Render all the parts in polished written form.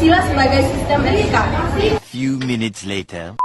Pancasila sebagai sistem etika. Few minutes later.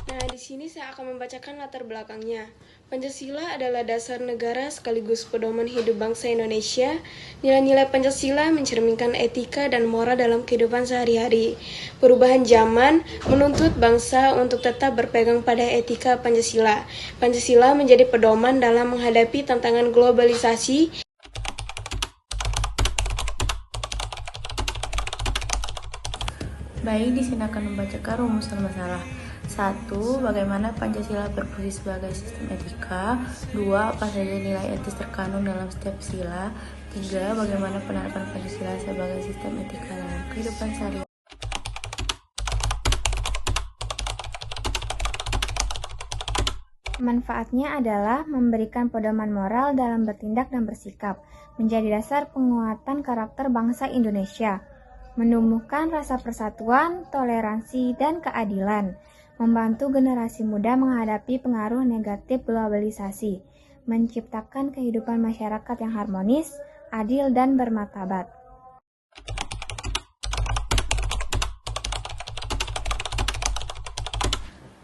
Nah, di sini saya akan membacakan latar belakangnya. Pancasila adalah dasar negara sekaligus pedoman hidup bangsa Indonesia. Nilai-nilai Pancasila mencerminkan etika dan moral dalam kehidupan sehari-hari. Perubahan zaman menuntut bangsa untuk tetap berpegang pada etika Pancasila. Pancasila menjadi pedoman dalam menghadapi tantangan globalisasi. Baik, di sini akan membacakan rumusan masalah. 1. Bagaimana Pancasila berfungsi sebagai sistem etika. 2. Apa saja nilai etis terkandung dalam setiap sila. 3. Bagaimana penerapan Pancasila sebagai sistem etika dalam kehidupan sehari-hari. Manfaatnya adalah memberikan pedoman moral dalam bertindak dan bersikap, menjadi dasar penguatan karakter bangsa Indonesia, menumbuhkan rasa persatuan, toleransi, dan keadilan, membantu generasi muda menghadapi pengaruh negatif globalisasi, menciptakan kehidupan masyarakat yang harmonis, adil, dan bermartabat.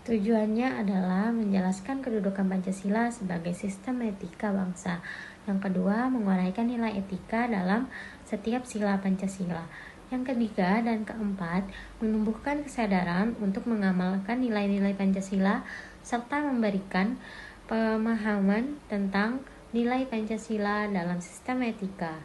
Tujuannya adalah menjelaskan kedudukan Pancasila sebagai sistem etika bangsa. Yang kedua, menguraikan nilai etika dalam setiap sila Pancasila. Yang ketiga dan keempat, menumbuhkan kesadaran untuk mengamalkan nilai-nilai Pancasila serta memberikan pemahaman tentang nilai Pancasila dalam sistem etika.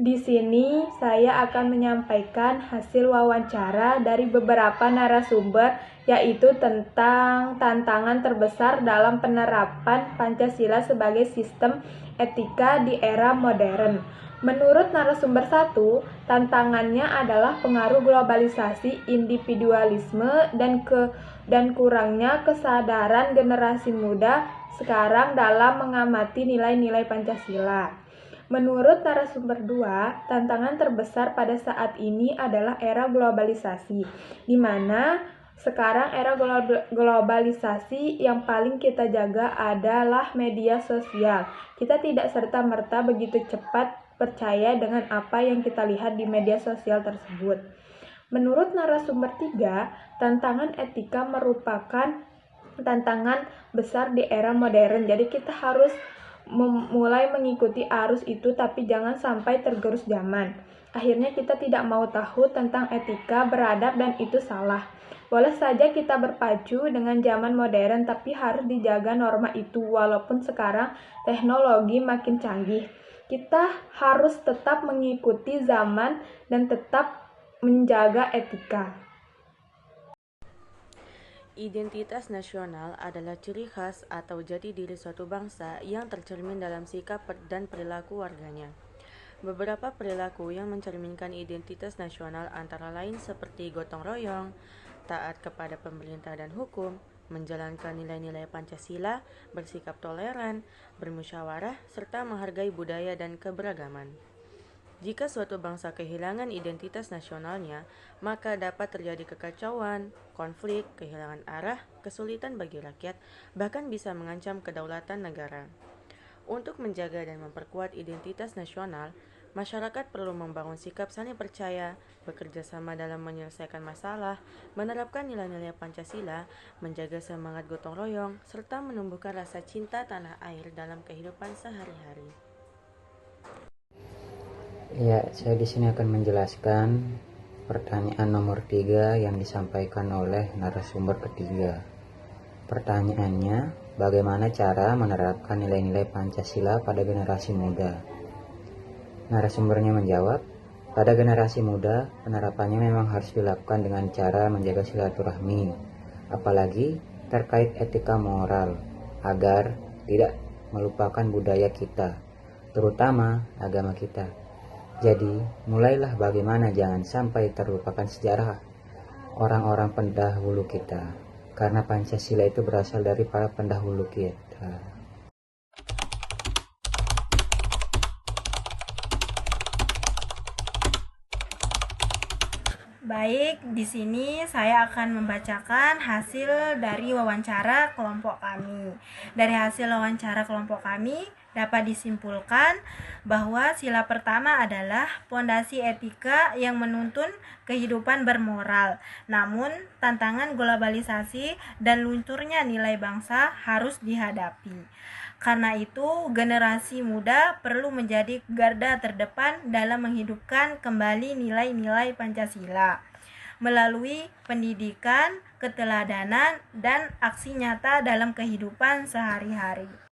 Di sini saya akan menyampaikan hasil wawancara dari beberapa narasumber, yaitu tentang tantangan terbesar dalam penerapan Pancasila sebagai sistem etika di era modern. Menurut narasumber 1, tantangannya adalah pengaruh globalisasi, individualisme, dan kurangnya kesadaran generasi muda sekarang dalam mengamati nilai-nilai Pancasila. Menurut narasumber 2, tantangan terbesar pada saat ini adalah era globalisasi, di mana sekarang era globalisasi yang paling kita jaga adalah media sosial. Kita tidak serta-merta begitu cepat percaya dengan apa yang kita lihat di media sosial tersebut. Menurut narasumber 3, tantangan etika merupakan tantangan besar di era modern. Jadi kita harus mulai mengikuti arus itu, tapi jangan sampai tergerus zaman. Akhirnya kita tidak mau tahu tentang etika, beradab, dan itu salah. Boleh saja kita berpacu dengan zaman modern, tapi harus dijaga norma itu. Walaupun sekarang teknologi makin canggih, kita harus tetap mengikuti zaman dan tetap menjaga etika. Identitas nasional adalah ciri khas atau jati diri suatu bangsa yang tercermin dalam sikap dan perilaku warganya. Beberapa perilaku yang mencerminkan identitas nasional antara lain seperti gotong royong, taat kepada pemerintah dan hukum, menjalankan nilai-nilai Pancasila, bersikap toleran, bermusyawarah, serta menghargai budaya dan keberagaman. Jika suatu bangsa kehilangan identitas nasionalnya, maka dapat terjadi kekacauan, konflik, kehilangan arah, kesulitan bagi rakyat, bahkan bisa mengancam kedaulatan negara. Untuk menjaga dan memperkuat identitas nasional, masyarakat perlu membangun sikap saling percaya, bekerja sama dalam menyelesaikan masalah, menerapkan nilai-nilai Pancasila, menjaga semangat gotong royong, serta menumbuhkan rasa cinta tanah air dalam kehidupan sehari-hari. Ya, saya di sini akan menjelaskan pertanyaan nomor 3 yang disampaikan oleh narasumber ketiga. Pertanyaannya, bagaimana cara menerapkan nilai-nilai Pancasila pada generasi muda? Narasumbernya menjawab, pada generasi muda, penerapannya memang harus dilakukan dengan cara menjaga silaturahmi, apalagi terkait etika moral, agar tidak melupakan budaya kita, terutama agama kita. Jadi, mulailah bagaimana jangan sampai terlupakan sejarah orang-orang pendahulu kita, karena Pancasila itu berasal dari para pendahulu kita. Baik, di sini saya akan membacakan hasil dari wawancara kelompok kami. Dari hasil wawancara kelompok kami dapat disimpulkan bahwa sila pertama adalah pondasi etika yang menuntun kehidupan bermoral. Namun, tantangan globalisasi dan lunturnya nilai bangsa harus dihadapi. Karena itu, generasi muda perlu menjadi garda terdepan dalam menghidupkan kembali nilai-nilai Pancasila melalui pendidikan, keteladanan, dan aksi nyata dalam kehidupan sehari-hari.